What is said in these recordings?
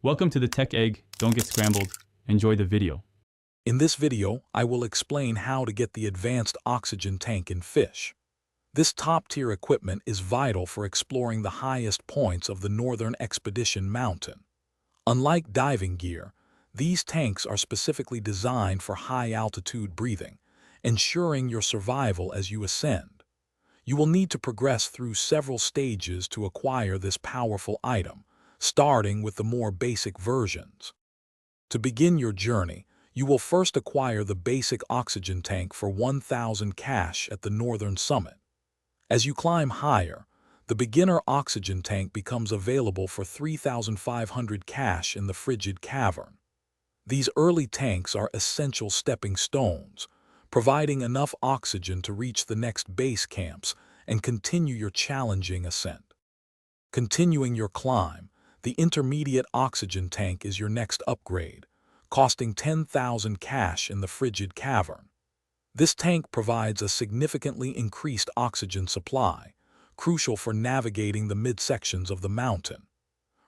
Welcome to the Tech Egg. Don't get scrambled. Enjoy the video. In this video, I will explain how to get the advanced oxygen tank in Fisch. This top-tier equipment is vital for exploring the highest points of the Northern Expedition Mountain. Unlike diving gear, these tanks are specifically designed for high-altitude breathing, ensuring your survival as you ascend. You will need to progress through several stages to acquire this powerful item, starting with the more basic versions. To begin your journey, you will first acquire the basic oxygen tank for 1,000 cash at the northern summit. As you climb higher, the beginner oxygen tank becomes available for 3,500 cash in the frigid cavern. These early tanks are essential stepping stones, providing enough oxygen to reach the next base camps and continue your challenging ascent. Continuing your climb, the intermediate oxygen tank is your next upgrade, costing 10,000 cash in the frigid cavern. This tank provides a significantly increased oxygen supply, crucial for navigating the midsections of the mountain.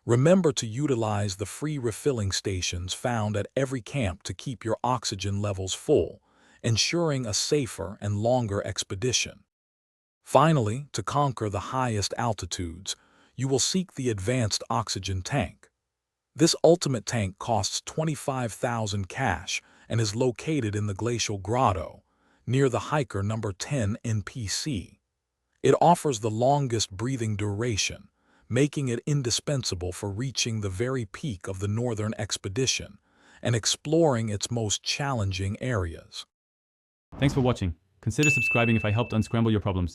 Remember to utilize the free refilling stations found at every camp to keep your oxygen levels full, ensuring a safer and longer expedition. Finally, to conquer the highest altitudes, you will seek the advanced oxygen tank. This ultimate tank costs 25,000 cash and is located in the Glacial Grotto, near the hiker number 10 NPC. It offers the longest breathing duration, making it indispensable for reaching the very peak of the Northern Expedition and exploring its most challenging areas. Thanks for watching. Consider subscribing if I helped unscramble your problems.